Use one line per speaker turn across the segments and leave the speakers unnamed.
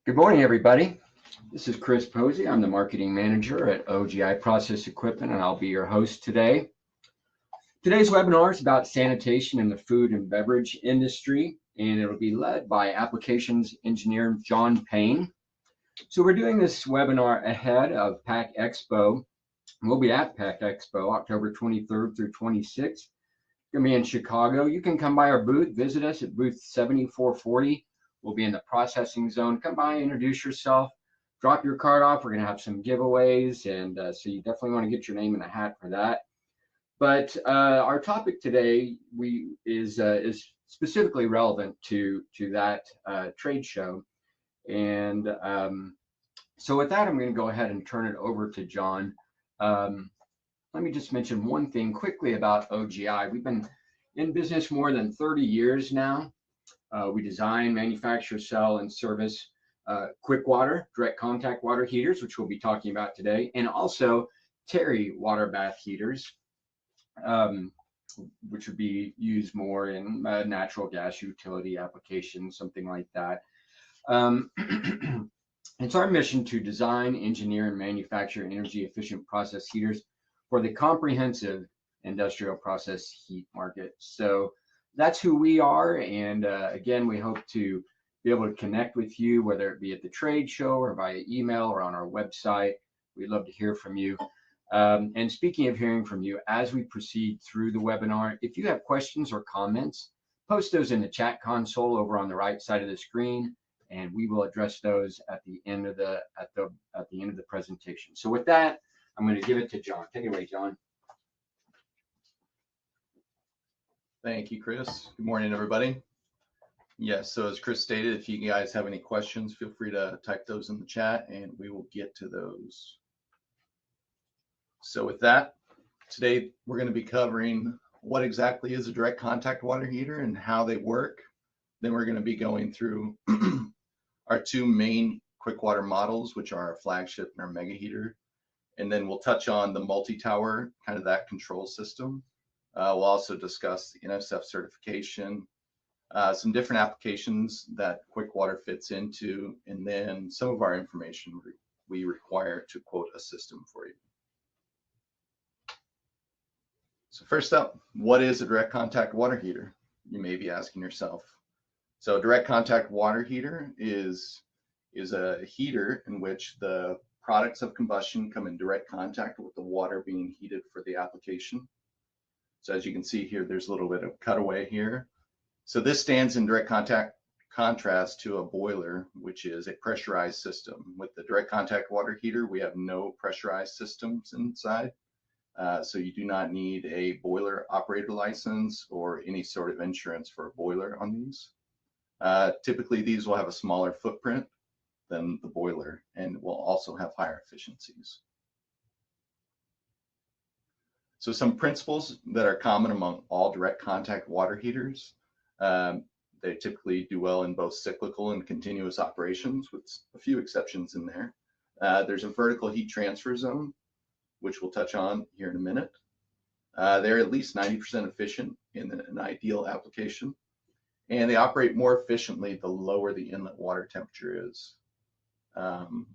Good morning, everybody. This is Chris Posey. I'm the marketing manager at OGI Process Equipment, and I'll be your host today. Today's webinar is about sanitation in the food and beverage industry, and it'll be led by applications engineer John Payne. So we're doing this webinar ahead of PAC Expo. We'll be at PAC Expo October 23rd through 26th. It's going to be in Chicago. You can come by our booth, visit us at booth 7440. We'll be in the processing zone. Come by, introduce yourself, drop your card off. We're going to have some giveaways, and so you definitely want to get your name in the hat for that. But our topic today is specifically relevant to that trade show. And so with that, I'm going to go ahead and turn it over to John. Let me just mention one thing quickly about OGI. We've been in business more than 30 years now. We design, manufacture, sell, and service QuikWater, direct contact water heaters, which we'll be talking about today, and also Terry water bath heaters, which would be used more in natural gas utility applications, something like that. It's our mission to design, engineer, and manufacture energy-efficient process heaters for the comprehensive industrial process heat market. So that's who we are, and again, we hope to be able to connect with you, whether it be at the trade show or via email or on our website. We'd love to hear from you. And speaking of hearing from you, as we proceed through the webinar, if you have questions or comments, post those in the chat console over on the right side of the screen, and we will address those at the end of the presentation. So with that, I'm going to give it to John. Take it away, John.
Thank you, Chris. Good morning, everybody. Yes, so as Chris stated, if you guys have any questions, feel free to type those in the chat and we will get to those. So with that, today we're going to be covering what exactly is a direct contact water heater and how they work. Then we're going to be going through our two main QuikWater models, which are our flagship and our MegaHeater. And then we'll touch on the multi-tower, kind of that control system. We'll also discuss the NSF certification, some different applications that QuikWater fits into, and then some of our information we require to quote a system for you. So first up, what is a direct contact water heater? You may be asking yourself. So a direct contact water heater is a heater in which the products of combustion come in direct contact with the water being heated for the application. So as you can see here, there's a little bit of cutaway here. So this stands in direct contrast to a boiler, which is a pressurized system. With the direct contact water heater, we have no pressurized systems inside. So you do not need a boiler operator license or any sort of insurance for a boiler on these. Typically, these will have a smaller footprint than the boiler and will also have higher efficiencies. So some principles that are common among all direct contact water heaters. They typically do well in both cyclical and continuous operations, with a few exceptions in there. There's a vertical heat transfer zone, which we'll touch on here in a minute. They're at least 90% efficient in an ideal application, and they operate more efficiently the lower the inlet water temperature is. And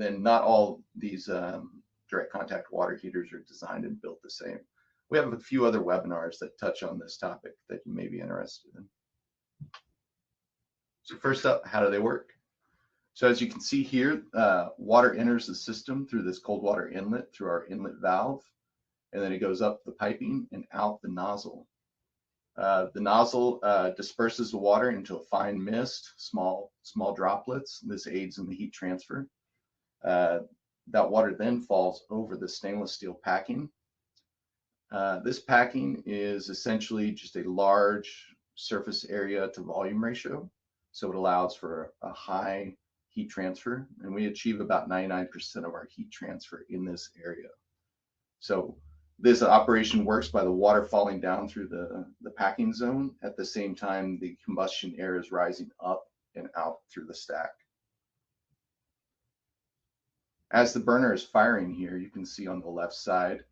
then not all these direct contact water heaters are designed and built the same. We have a few other webinars that touch on this topic that you may be interested in. So first up, how do they work? So as you can see here, water enters the system through this cold water inlet through our inlet valve, and then it goes up the piping and out the nozzle. The nozzle disperses the water into a fine mist, small droplets. This aids in the heat transfer. That water then falls over the stainless steel packing. This packing is essentially just a large surface area to volume ratio, so it allows for a high heat transfer, and we achieve about 99% of our heat transfer in this area. So this operation works by the water falling down through the packing zone. At the same time, the combustion air is rising up and out through the stack. As the burner is firing here, you can see on the left side,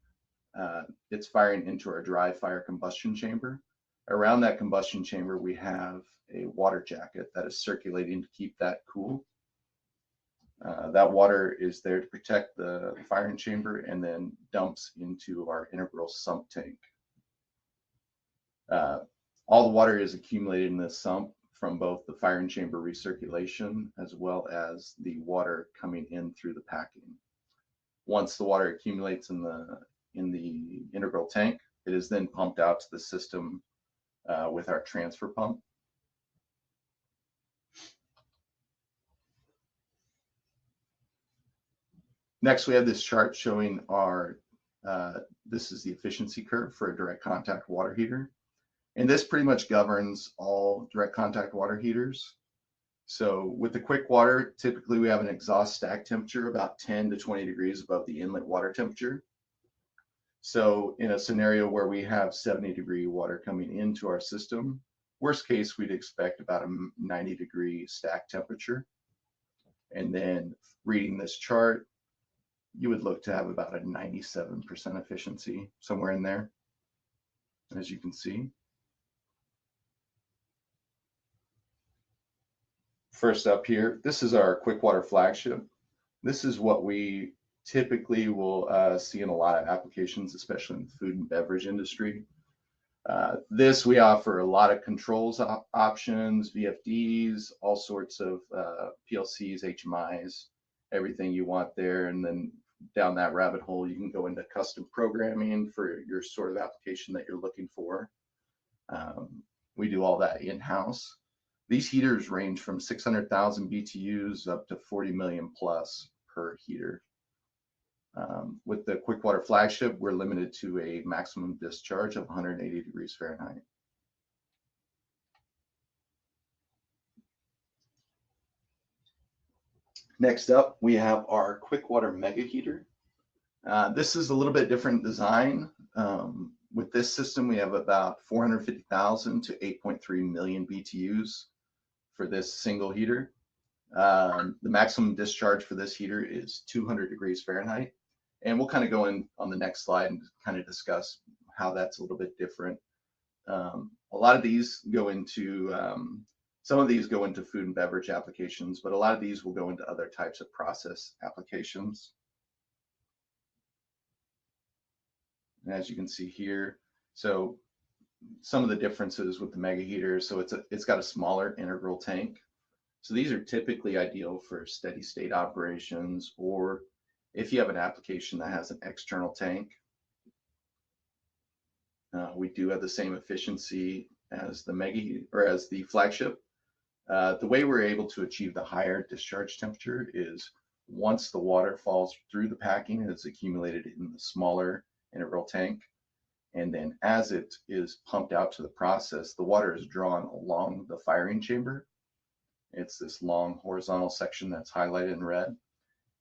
it's firing into our dry fire combustion chamber. Around that combustion chamber, we have a water jacket that is circulating to keep that cool. That water is there to protect the firing chamber and then dumps into our integral sump tank. All the water is accumulated in this sump from both the firing chamber recirculation as well as the water coming in through the packing. Once the water accumulates in the integral tank, it is then pumped out to the system with our transfer pump. Next, we have this chart showing our, this is the efficiency curve for a direct contact water heater. And this pretty much governs all direct contact water heaters. So with the QuikWater, typically we have an exhaust stack temperature about 10 to 20 degrees above the inlet water temperature. So in a scenario where we have 70-degree water coming into our system, worst case, we'd expect about a 90-degree stack temperature. And then reading this chart, you would look to have about a 97% efficiency, somewhere in there, as you can see. First up here, this is our QuikWater flagship. This is what we typically will see in a lot of applications, especially in the food and beverage industry. This, we offer a lot of controls options, VFDs, all sorts of PLCs, HMIs, everything you want there. And then down that rabbit hole, you can go into custom programming for your sort of application that you're looking for. We do all that in-house. These heaters range from 600,000 BTUs up to 40 million plus per heater. With the QuikWater flagship, we're limited to a maximum discharge of 180 degrees Fahrenheit. Next up, we have our QuikWater MegaHeater. This is a little bit different design. With this system, we have about 450,000 to 8.3 million BTUs for this single heater. The maximum discharge for this heater is 200 degrees Fahrenheit. And we'll kind of go in on the next slide and kind of discuss how that's a little bit different. A lot of these go into, some of these go into food and beverage applications, but a lot of these will go into other types of process applications. And as you can see here, so some of the differences with the MegaHeater, so it's got a smaller integral tank. So these are typically ideal for steady state operations, or if you have an application that has an external tank. We do have the same efficiency as the MegaHeater or as the flagship. The way we're able to achieve the higher discharge temperature is once the water falls through the packing, it's accumulated in the smaller integral tank. And then as it is pumped out to the process, the water is drawn along the firing chamber. It's this long horizontal section that's highlighted in red.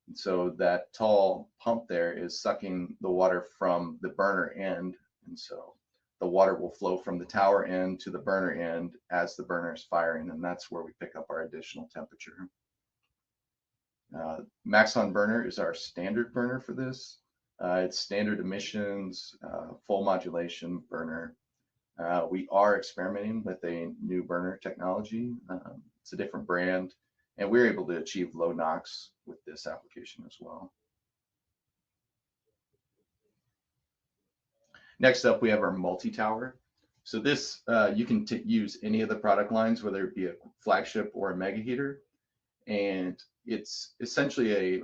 And so that tall pump there is sucking the water from the burner end. And so the water will flow from the tower end to the burner end as the burner is firing. And that's where we pick up our additional temperature. Maxon burner is our standard burner for this. It's standard emissions, full modulation burner. We are experimenting with a new burner technology. It's a different brand, and we're able to achieve low NOx with this application as well. Next up, we have our multi-tower. So this, you can use any of the product lines, whether it be a flagship or a MegaHeater. And it's essentially a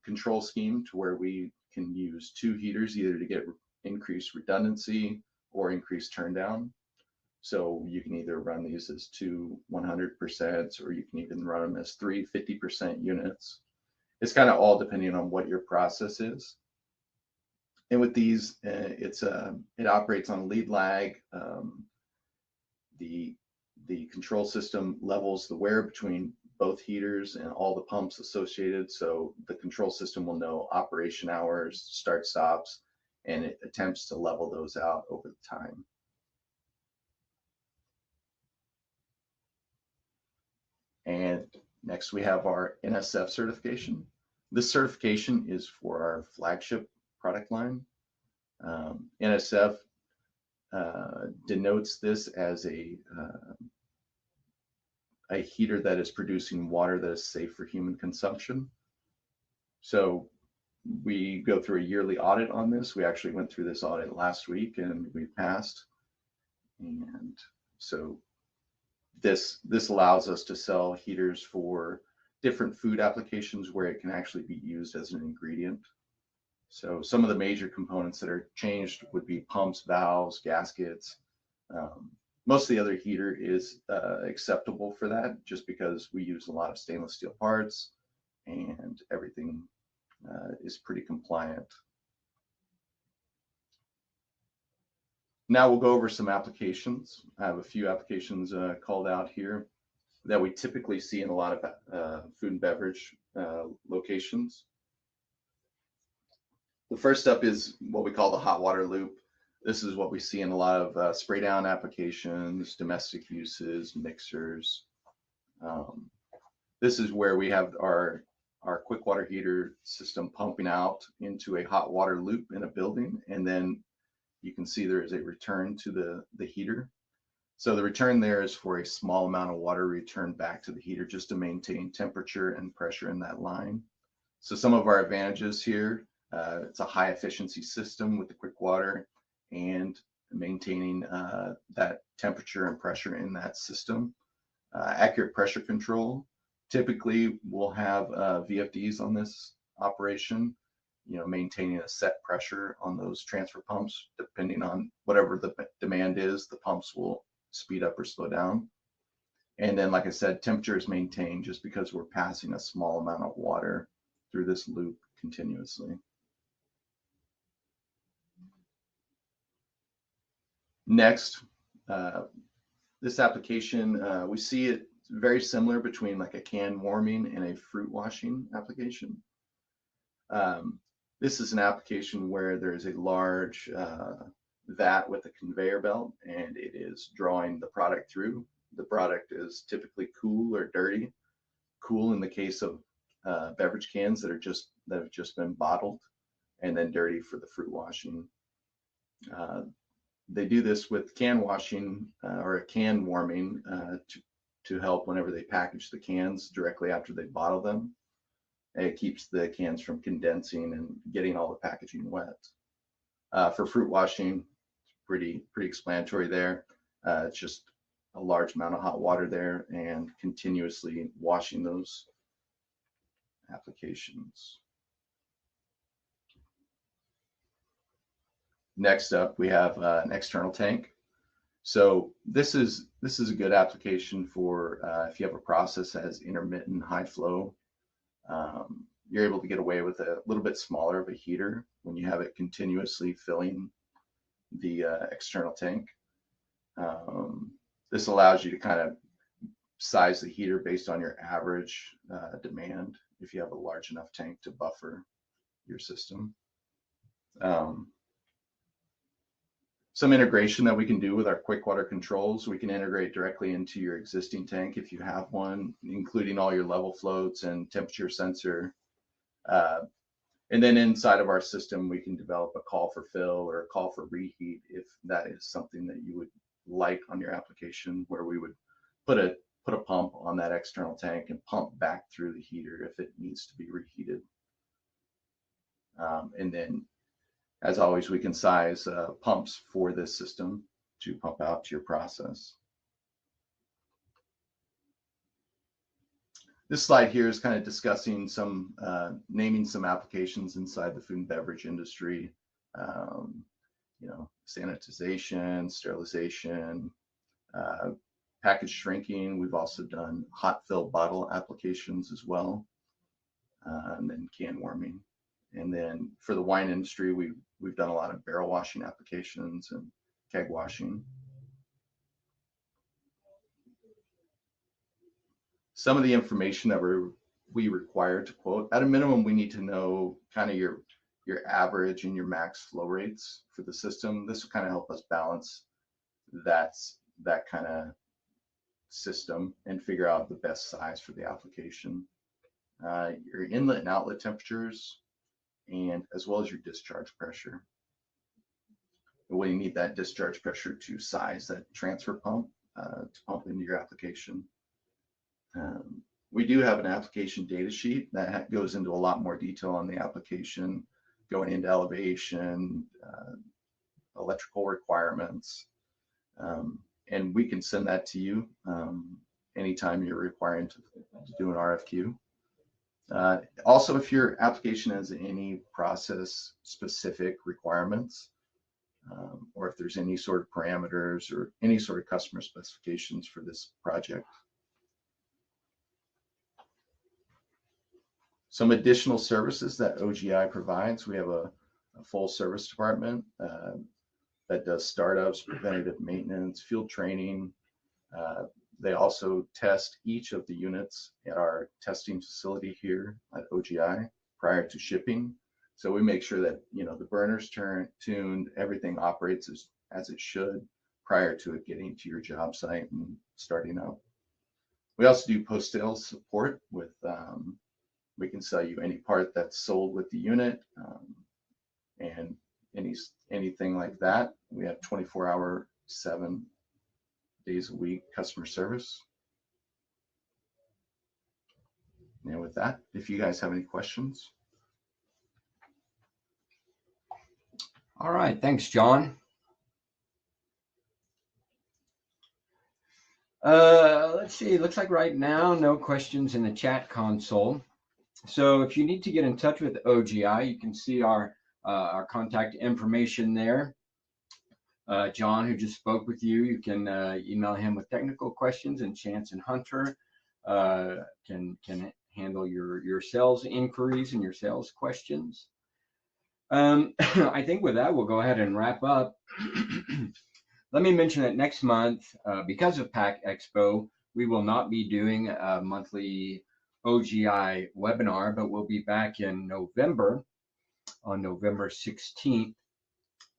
control scheme to where we can use two heaters either to get increased redundancy or increased turndown. So you can either run these as two 100%, or you can even run them as three 50% units. It's kind of all depending on what your process is. And with these, it operates on lead lag. The control system levels the wear between both heaters and all the pumps associated. So the control system will know operation hours, start stops, and it attempts to level those out over the time. And next we have our NSF certification. This certification is for our flagship product line. NSF denotes this as a heater that is producing water that is safe for human consumption. So we go through a yearly audit on this. We actually went through this audit last week and we passed. And so this allows us to sell heaters for different food applications where it can actually be used as an ingredient. So some of the major components that are changed would be pumps, valves, gaskets. Most of the other heater is acceptable for that just because we use a lot of stainless steel parts and everything is pretty compliant. Now we'll go over some applications. I have a few applications called out here that we typically see in a lot of food and beverage locations. The first up is what we call the hot water loop. This is what we see in a lot of spray down applications, domestic uses, mixers. This is where we have our QuikWater heater system pumping out into a hot water loop in a building, and then you can see there is a return to the heater. So the return there is for a small amount of water returned back to the heater just to maintain temperature and pressure in that line. So some of our advantages here, it's a high efficiency system with the QuikWater and maintaining that temperature and pressure in that system. Accurate pressure control. Typically we'll have VFDs on this operation, maintaining a set pressure on those transfer pumps. Depending on whatever the demand is, the pumps will speed up or slow down. And then, like I said, temperature is maintained just because we're passing a small amount of water through this loop continuously. Next, this application, we see it very similar between like a can warming and a fruit washing application. This is an application where there is a large vat with a conveyor belt and it is drawing the product through. The product is typically cool or dirty. Cool in the case of beverage cans that have just been bottled, and then dirty for the fruit washing. They do this with can washing or a can warming to help whenever they package the cans directly after they bottle them. It keeps the cans from condensing and getting all the packaging wet. For fruit washing, pretty explanatory there. It's just a large amount of hot water there and continuously washing those applications. Next up, we have an external tank. So this is a good application for if you have a process that has intermittent high flow. You're able to get away with a little bit smaller of a heater when you have it continuously filling the external tank. This allows you to kind of size the heater based on your average demand if you have a large enough tank to buffer your system. Some integration that we can do with our QuikWater controls. We can integrate directly into your existing tank if you have one, including all your level floats and temperature sensor. And then inside of our system, we can develop a call for fill or a call for reheat if that is something that you would like on your application, where we would put a pump on that external tank and pump back through the heater if it needs to be reheated. And then, as always, we can size pumps for this system to pump out to your process. This slide here is kind of discussing some, naming some applications inside the food and beverage industry. Sanitization, sterilization, package shrinking. We've also done hot fill bottle applications as well, and then can warming. And then for the wine industry, we've done a lot of barrel washing applications and keg washing. Some of the information that we require to quote, at a minimum, we need to know kind of your average and your max flow rates for the system. This will kind of help us balance that kind of system and figure out the best size for the application. Your inlet and outlet temperatures, and as well as your discharge pressure. We need that discharge pressure to size that transfer pump to pump into your application. We do have an application data sheet that goes into a lot more detail on the application, going into elevation, electrical requirements, and we can send that to you anytime you're requiring to do an RFQ. Also, if your application has any process specific requirements, or if there's any sort of parameters or any sort of customer specifications for this project. Some additional services that OGI provides: we have a full service department that does startups, preventative maintenance, field training. They also test each of the units at our testing facility here at OGI prior to shipping. So we make sure that, you know, the burner's tuned, everything operates as it should prior to it getting to your job site and starting up. We also do post-sales support with, we can sell you any part that's sold with the unit, and anything like that. We have 24-hour, 7 days a week customer service. And with that, if you guys have any questions.
All right, thanks, John. Let's see, it looks like right now, no questions in the chat console. So if you need to get in touch with OGI, you can see our contact information there. John, who just spoke with you, you can email him with technical questions, and Chance and Hunter can handle your sales inquiries and your sales questions. I think with that, we'll go ahead and wrap up. Let me mention that next month, because of PAC Expo, we will not be doing a monthly OGI webinar, but we'll be back in November, on November 16th.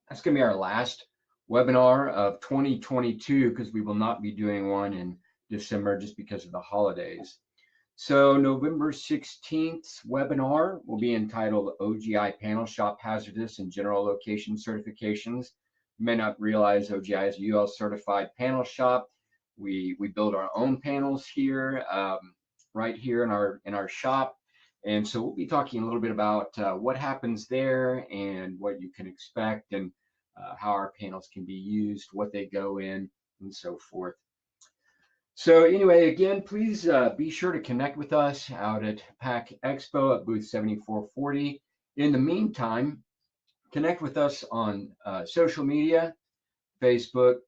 That's going to be our last webinar of 2022, because we will not be doing one in December just because of the holidays. So November 16th webinar will be entitled OGI Panel Shop Hazardous and General Location Certifications. You may not realize OGI is a UL certified panel shop. We build our own panels here, right here in our shop. And so we'll be talking a little bit about what happens there and what you can expect, and how our panels can be used, what they go in, and so forth. So anyway, again, please be sure to connect with us out at PAC Expo at booth 7440. In the meantime, connect with us on social media: Facebook,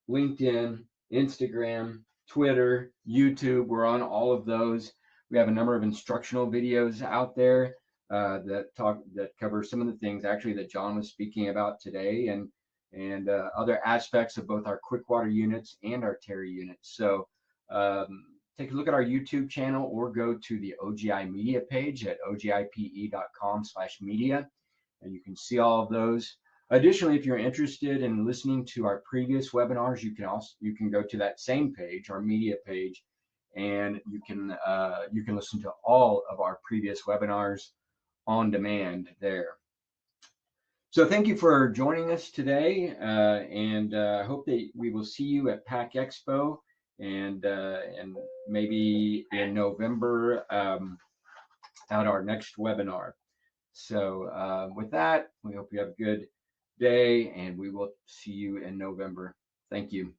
LinkedIn, Instagram, Twitter, YouTube. We're on all of those. We have a number of instructional videos out there that cover some of the things actually that John was speaking about today, and other aspects of both our QuikWater units and our Terry units. So take a look at our YouTube channel, or go to the OGI media page at ogipe.com/media, and you can see all of those. Additionally, if you're interested in listening to our previous webinars, you can go to that same page, our media page, and you can listen to all of our previous webinars on demand there. So thank you for joining us today, and I hope that we will see you at PAC Expo, and maybe in November at our next webinar. So with that, we hope you have a good day, and we will see you in November. Thank you.